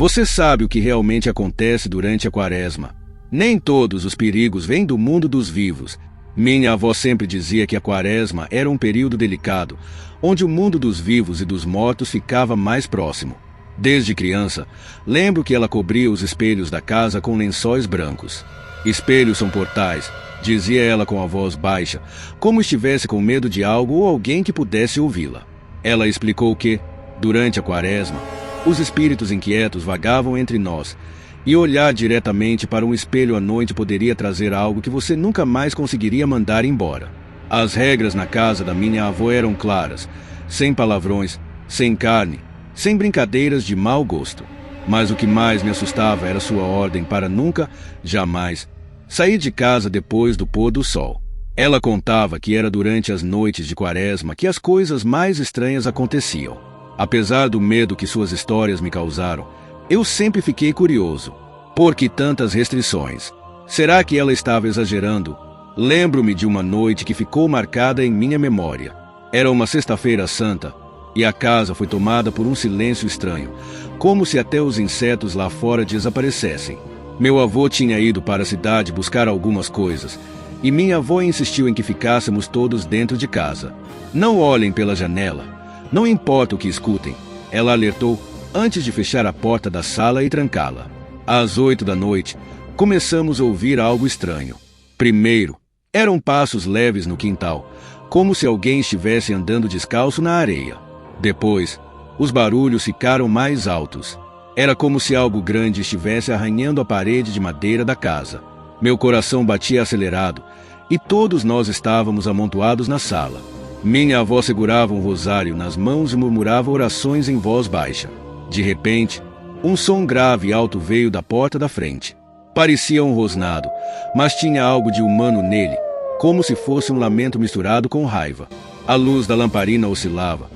Você sabe o que realmente acontece durante a Quaresma. Nem todos os perigos vêm do mundo dos vivos. Minha avó sempre dizia que a Quaresma era um período delicado, onde o mundo dos vivos e dos mortos ficava mais próximo. Desde criança, lembro que ela cobria os espelhos da casa com lençóis brancos. Espelhos são portais, dizia ela com a voz baixa, como estivesse com medo de algo ou alguém que pudesse ouvi-la. Ela explicou que, durante a Quaresma, os espíritos inquietos vagavam entre nós, e olhar diretamente para um espelho à noite poderia trazer algo que você nunca mais conseguiria mandar embora. As regras na casa da minha avó eram claras, sem palavrões, sem carne, sem brincadeiras de mau gosto. Mas o que mais me assustava era sua ordem para nunca, jamais, sair de casa depois do pôr do sol. Ela contava que era durante as noites de Quaresma que as coisas mais estranhas aconteciam. Apesar do medo que suas histórias me causaram, eu sempre fiquei curioso. Por que tantas restrições? Será que ela estava exagerando? Lembro-me de uma noite que ficou marcada em minha memória. Era uma sexta-feira santa, e a casa foi tomada por um silêncio estranho, como se até os insetos lá fora desaparecessem. Meu avô tinha ido para a cidade buscar algumas coisas, e minha avó insistiu em que ficássemos todos dentro de casa. Não olhem pela janela, não importa o que escutem, ela alertou antes de fechar a porta da sala e trancá-la. Às 8 da noite, começamos a ouvir algo estranho. Primeiro, eram passos leves no quintal, como se alguém estivesse andando descalço na areia. Depois, os barulhos ficaram mais altos. Era como se algo grande estivesse arranhando a parede de madeira da casa. Meu coração batia acelerado, e todos nós estávamos amontoados na sala. Minha avó segurava um rosário nas mãos e murmurava orações em voz baixa. De repente, um som grave e alto veio da porta da frente. Parecia um rosnado, mas tinha algo de humano nele, como se fosse um lamento misturado com raiva. A luz da lamparina oscilava,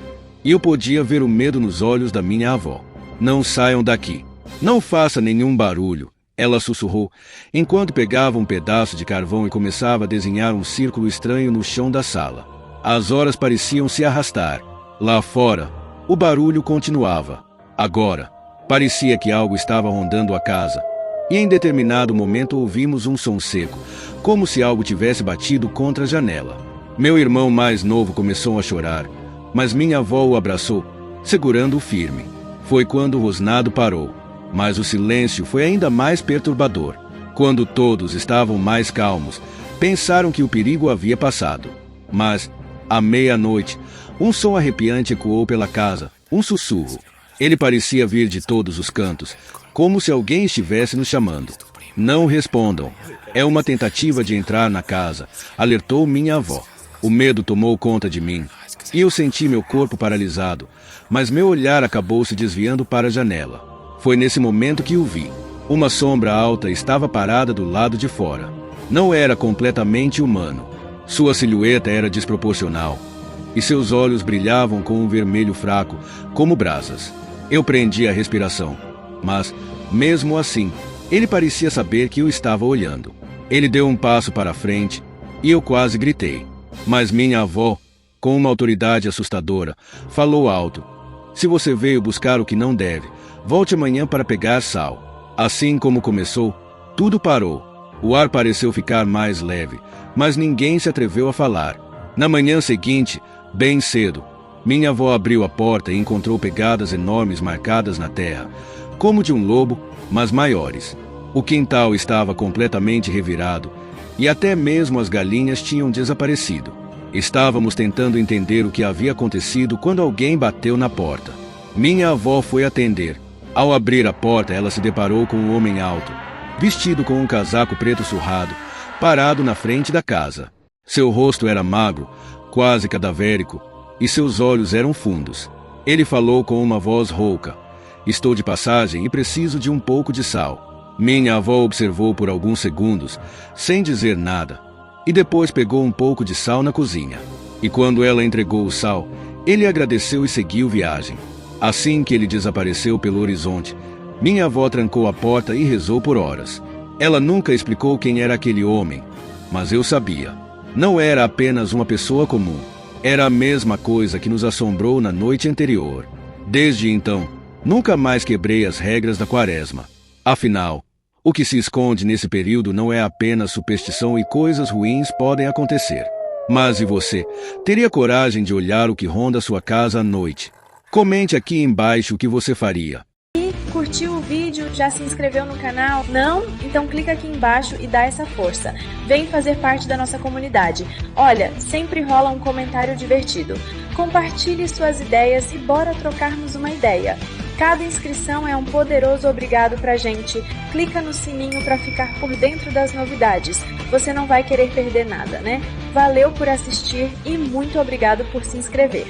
e eu podia ver o medo nos olhos da minha avó. Não saiam daqui. Não faça nenhum barulho, ela sussurrou, enquanto pegava um pedaço de carvão e começava a desenhar um círculo estranho no chão da sala. As horas pareciam se arrastar. Lá fora, o barulho continuava. Agora, parecia que algo estava rondando a casa, e em determinado momento ouvimos um som seco, como se algo tivesse batido contra a janela. Meu irmão mais novo começou a chorar, mas minha avó o abraçou, segurando-o firme. Foi quando o rosnado parou, mas o silêncio foi ainda mais perturbador. Quando todos estavam mais calmos, pensaram que o perigo havia passado. Mas, à meia-noite, um som arrepiante ecoou pela casa, um sussurro. Ele parecia vir de todos os cantos, como se alguém estivesse nos chamando. Não respondam. É uma tentativa de entrar na casa, alertou minha avó. O medo tomou conta de mim, e eu senti meu corpo paralisado, mas meu olhar acabou se desviando para a janela. Foi nesse momento que o vi. Uma sombra alta estava parada do lado de fora. Não era completamente humano. Sua silhueta era desproporcional, e seus olhos brilhavam com um vermelho fraco, como brasas. Eu prendi a respiração, mas, mesmo assim, ele parecia saber que eu estava olhando. Ele deu um passo para a frente, e eu quase gritei. Mas minha avó, com uma autoridade assustadora, falou alto: "Se você veio buscar o que não deve, volte amanhã para pegar sal." Assim como começou, tudo parou. O ar pareceu ficar mais leve, mas ninguém se atreveu a falar. Na manhã seguinte, bem cedo, minha avó abriu a porta e encontrou pegadas enormes marcadas na terra, como de um lobo, mas maiores. O quintal estava completamente revirado, e até mesmo as galinhas tinham desaparecido. Estávamos tentando entender o que havia acontecido quando alguém bateu na porta. Minha avó foi atender. Ao abrir a porta, ela se deparou com um homem alto, vestido com um casaco preto surrado, parado na frente da casa. Seu rosto era magro, quase cadavérico, e seus olhos eram fundos. Ele falou com uma voz rouca: "Estou de passagem e preciso de um pouco de sal." Minha avó observou por alguns segundos, sem dizer nada, e depois pegou um pouco de sal na cozinha. E quando ela entregou o sal, ele agradeceu e seguiu viagem. Assim que ele desapareceu pelo horizonte, minha avó trancou a porta e rezou por horas. Ela nunca explicou quem era aquele homem, mas eu sabia. Não era apenas uma pessoa comum. Era a mesma coisa que nos assombrou na noite anterior. Desde então, Nunca mais quebrei as regras da quaresma. Afinal, o que se esconde nesse período não é apenas superstição e coisas ruins podem acontecer. Mas e você? Teria coragem de olhar o que ronda sua casa à noite? Comente aqui embaixo o que você faria. Curtiu o vídeo? Já se inscreveu no canal? Não? Então clica aqui embaixo e dá essa força. Vem fazer parte da nossa comunidade. Olha, sempre rola um comentário divertido. Compartilhe suas ideias e bora trocarmos uma ideia. Cada inscrição é um poderoso obrigado pra gente. Clica no sininho para ficar por dentro das novidades. Você não vai querer perder nada, né? Valeu por assistir e muito obrigado por se inscrever.